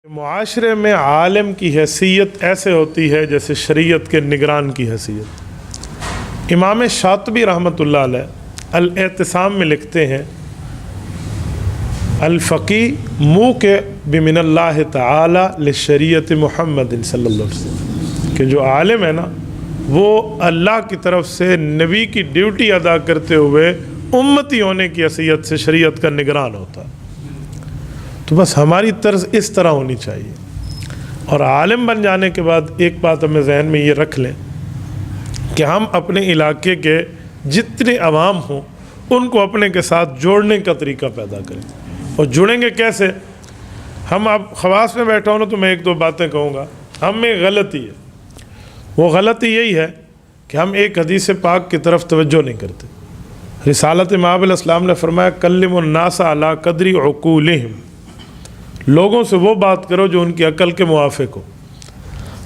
معاشرے میں عالم کی حیثیت ایسے ہوتی ہے جیسے شریعت کے نگران کی حیثیت۔ امام شاطبی رحمۃ اللہ علیہ الاعتصام میں لکھتے ہیں الفقی موقع بمن اللہ تعالی لشریعت محمد صلی اللہ علیہ وسلم، کہ جو عالم ہے نا وہ اللہ کی طرف سے نبی کی ڈیوٹی ادا کرتے ہوئے امتی ہونے کی حیثیت سے شریعت کا نگران ہوتا ہے۔ تو بس ہماری طرز اس طرح ہونی چاہیے، اور عالم بن جانے کے بعد ایک بات ہمیں ذہن میں یہ رکھ لیں کہ ہم اپنے علاقے کے جتنے عوام ہوں ان کو اپنے کے ساتھ جوڑنے کا طریقہ پیدا کریں۔ اور جڑیں گے کیسے؟ ہم اب خواص میں بیٹھا ہوں نا تو میں ایک دو باتیں کہوں گا۔ ہم میں غلطی ہے، وہ غلطی یہی ہے کہ ہم ایک حدیث پاک کی طرف توجہ نہیں کرتے۔ رسالت مآب علیہ السلام نے فرمایا کلم الناس علی قدر عقولہم، لوگوں سے وہ بات کرو جو ان کی عقل کے موافق ہو۔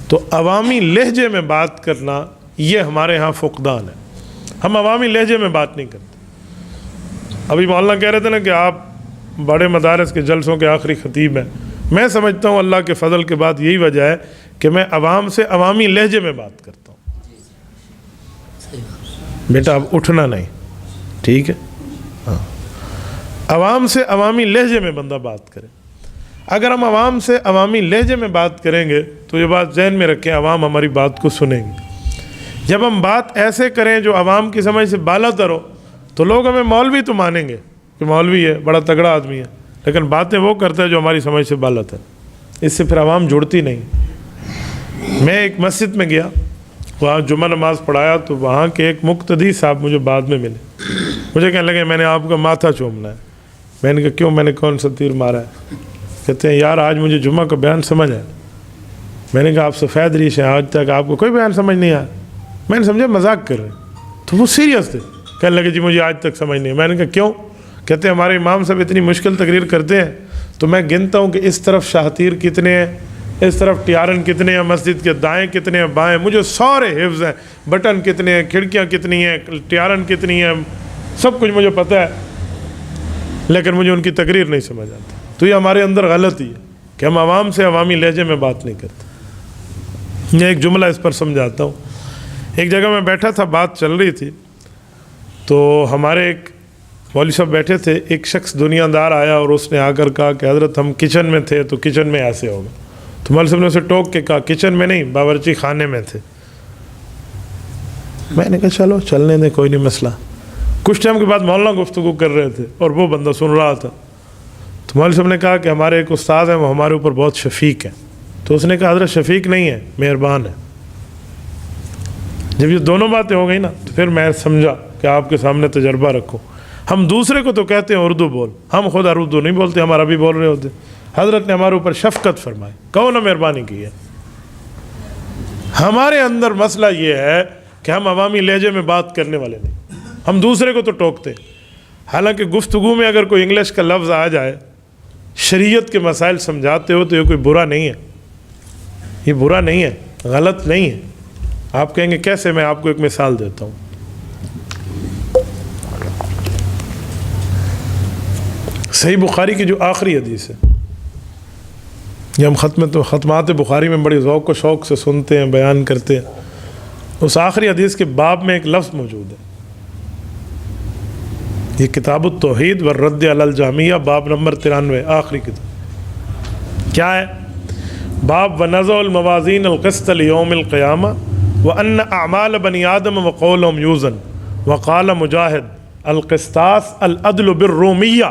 تو عوامی لہجے میں بات کرنا یہ ہمارے ہاں فقدان ہے، ہم عوامی لہجے میں بات نہیں کرتے۔ ابھی مولانا کہہ رہے تھے نا کہ آپ بڑے مدارس کے جلسوں کے آخری خطیب ہیں، میں سمجھتا ہوں اللہ کے فضل کے بعد یہی وجہ ہے کہ میں عوام سے عوامی لہجے میں بات کرتا ہوں۔ بیٹا اب اٹھنا نہیں، ٹھیک ہے؟ ہاں، عوام سے عوامی لہجے میں بندہ بات کرے۔ اگر ہم عوام سے عوامی لہجے میں بات کریں گے تو یہ بات ذہن میں رکھیں، عوام ہماری بات کو سنیں گے۔ جب ہم بات ایسے کریں جو عوام کی سمجھ سے بالا تر ہو تو لوگ ہمیں مولوی تو مانیں گے کہ مولوی ہے، بڑا تگڑا آدمی ہے، لیکن باتیں وہ کرتا ہے جو ہماری سمجھ سے بالا تر، اس سے پھر عوام جڑتی نہیں۔ میں ایک مسجد میں گیا، وہاں جمعہ نماز پڑھایا تو وہاں کے ایک مقتدی صاحب مجھے بعد میں ملے، مجھے کہنے لگے میں نے آپ کا ماتھا چومنا ہے۔ میں نے کہا کیوں، میں نے کون سا تیر مارا ہے؟ کہتے ہیں یار آج مجھے جمعہ کا بیان سمجھ آیا۔ میں نے کہا آپ سفید ریش ہیں، آج تک آپ کو کوئی بیان سمجھ نہیں آیا؟ میں نے سمجھا مذاق کر رہے ہیں، تو وہ سیریس تھے، کہنے لگے جی مجھے آج تک سمجھ نہیں۔ میں نے کہا کیوں؟ کہتے ہیں ہمارے امام صاحب اتنی مشکل تقریر کرتے ہیں تو میں گنتا ہوں کہ اس طرف شاہتیر کتنے ہیں، اس طرف ٹیارن کتنے ہیں، مسجد کے دائیں کتنے ہیں، بائیں، مجھے سارے حفظ ہیں، بٹن کتنے ہیں، کھڑکیاں کتنی ہیں، ٹیارن کتنی ہیں، سب کچھ مجھے پتہ ہے، لیکن مجھے ان کی تقریر نہیں سمجھ آتی۔ تو یہ ہمارے اندر غلطی ہے کہ ہم عوام سے عوامی لہجے میں بات نہیں کرتے۔ میں ایک جملہ اس پر سمجھاتا ہوں۔ ایک جگہ میں بیٹھا تھا، بات چل رہی تھی، تو ہمارے ایک مولوی صاحب بیٹھے تھے، ایک شخص دنیا دار آیا اور اس نے آ کر کہا کہ حضرت ہم کچن میں تھے تو کچن میں ایسے ہوگا۔ تو مولوی صاحب نے اسے ٹوک کے کہا کچن میں نہیں، باورچی خانے میں تھے۔ میں نے کہا چلو چلنے دیں، کوئی نہیں مسئلہ۔ کچھ ٹائم کے بعد مولانا گفتگو کر رہے تھے اور وہ بندہ سن رہا تھا، تو مولوی صاحب نے کہا کہ ہمارے ایک استاد ہیں، وہ ہمارے اوپر بہت شفیق ہیں۔ تو اس نے کہا حضرت شفیق نہیں ہے، مہربان ہے۔ جب یہ دونوں باتیں ہو گئی نا تو پھر میں سمجھا کہ آپ کے سامنے تجربہ رکھو۔ ہم دوسرے کو تو کہتے ہیں اردو بول، ہم خود اردو نہیں بولتے، ہم عربی بول رہے ہوتے۔ حضرت نے ہمارے اوپر شفقت فرمائی، کہو نا مہربانی کی ہے۔ ہمارے اندر مسئلہ یہ ہے کہ ہم عوامی لہجے میں بات کرنے والے نہیں، ہم دوسرے کو تو ٹوکتے۔ حالانکہ گفتگو میں اگر کوئی انگلش کا لفظ آ جائے، شریعت کے مسائل سمجھاتے ہو تو یہ کوئی برا نہیں ہے، یہ برا نہیں ہے، غلط نہیں ہے۔ آپ کہیں گے کیسے؟ میں آپ کو ایک مثال دیتا ہوں۔ صحیح بخاری کی جو آخری حدیث ہے، یہ ہم ختمات بخاری میں بڑی ذوق و شوق سے سنتے ہیں، بیان کرتے ہیں۔ اس آخری حدیث کے باب میں ایک لفظ موجود ہے، یہ کتاب التوحید والرد علی الجہمیہ، باب نمبر 93، آخری کتاب۔ کیا ہے؟ باب ونضع الموازین القسط لیوم القیامہ وان اعمال بنی آدم وقولهم یوزن وقال مجاہد القسطاس العدل بالرومیہ۔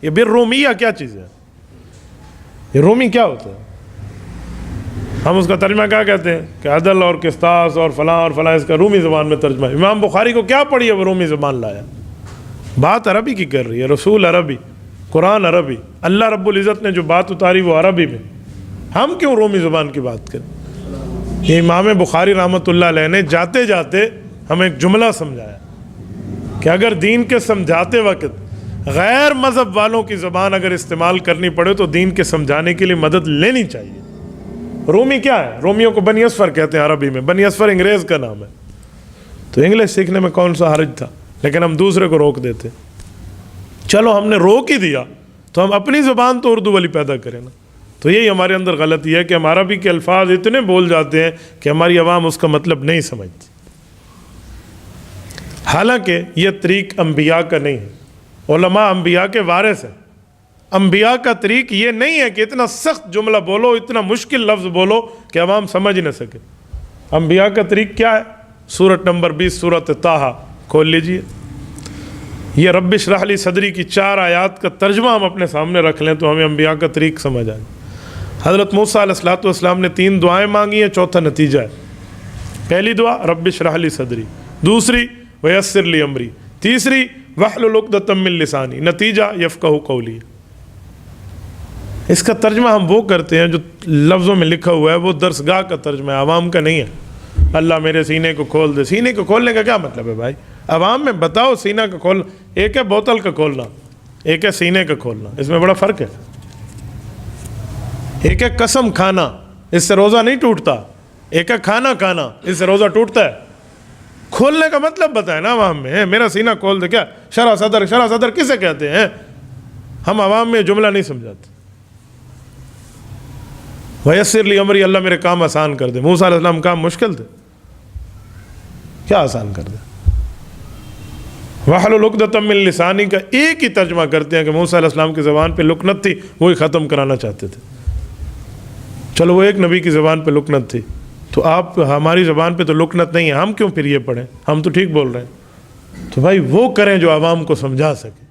یہ بالرومیہ کیا چیز ہے؟ یہ رومی کیا ہوتا ہے؟ ہم اس کا ترجمہ کیا کہتے ہیں کہ عدل اور قسطاس اور فلاں، اس کا رومی زبان میں ترجمہ ہے۔ امام بخاری کو کیا پڑھی ہے وہ رومی زبان لایا؟ بات عربی کی کر رہی ہے، رسول عربی، قرآن عربی، اللہ رب العزت نے جو بات اتاری وہ عربی میں، ہم کیوں رومی زبان کی بات کریں؟ یہ امام بخاری رحمۃ اللہ علیہ نے جاتے جاتے ہمیں ایک جملہ سمجھایا کہ اگر دین کے سمجھاتے وقت غیر مذہب والوں کی زبان اگر استعمال کرنی پڑے تو دین کے سمجھانے کے لیے مدد لینی چاہیے۔ رومی کیا ہے؟ رومیوں کو بنی اصفر کہتے ہیں عربی میں، بنی اصفر انگریز کا نام ہے۔ تو انگلش سیکھنے میں کون سا حرج تھا؟ لیکن ہم دوسرے کو روک دیتے۔ چلو ہم نے روک ہی دیا تو ہم اپنی زبان تو اردو والی پیدا کریں نا۔ تو یہی ہمارے اندر غلطی ہے کہ ہم عربی کے الفاظ اتنے بول جاتے ہیں کہ ہماری عوام اس کا مطلب نہیں سمجھتی، حالانکہ یہ طریق انبیاء کا نہیں ہے۔ علماء انبیاء کے وارث ہیں۔ انبیاء کا طریق یہ نہیں ہے کہ اتنا سخت جملہ بولو، اتنا مشکل لفظ بولو کہ عوام سمجھ نہ سکے۔ انبیاء کا طریق کیا ہے؟ سورت نمبر 20 سورت طٰہٰ کھول لیجئے، یہ رب اشرح لی صدری کی 4 آیات کا ترجمہ ہم اپنے سامنے رکھ لیں تو ہمیں انبیاء کا طریق سمجھ آئے۔ حضرت موسیٰ علیہ السلام نے 3 دعائیں مانگی ہیں، چوتھا نتیجہ ہے۔ پہلی دعا رب اشرح لی صدری، دوسری ویسر لی امری، تیسری واحلل عقدۃ من لسانی، نتیجہ یفقہوا قولی۔ اس کا ترجمہ ہم وہ کرتے ہیں جو لفظوں میں لکھا ہوا ہے، وہ درسگاہ کا ترجمہ ہے، عوام کا نہیں ہے۔ اللہ میرے سینے کو کھول دے۔ سینے کو کھولنے کا کیا مطلب ہے بھائی؟ عوام میں بتاؤ سینہ کا کھولنا، ایک ہے بوتل کا کھولنا، ایک ہے سینے کا کھولنا، اس میں بڑا فرق ہے۔ ایک ہے قسم کھانا، اس سے روزہ نہیں ٹوٹتا، ایک ہے کھانا کھانا، اس سے روزہ ٹوٹتا ہے۔ کھولنے کا مطلب بتائیں نا عوام میں، میرا سینہ کھول دے، کیا شرح صدر کسے کہتے ہیں؟ ہم عوام میں جملہ نہیں سمجھاتے۔ ویسر لی امری، اللہ میرے کام آسان کر دے۔ موسیٰ علیہ السلام کام مشکل تھے، کیا آسان کر دے؟ واحلل عقدۃ من لسانی کا ایک ہی ترجمہ کرتے ہیں کہ موسیٰ علیہ السلام کی زبان پہ لکنت تھی، وہی ختم کرانا چاہتے تھے۔ چلو وہ ایک نبی کی زبان پہ لکنت تھی، تو آپ ہماری زبان پہ تو لکنت نہیں ہے، ہم کیوں پھر یہ پڑھیں؟ ہم تو ٹھیک بول رہے ہیں۔ تو بھائی وہ کریں جو عوام کو سمجھا سکے۔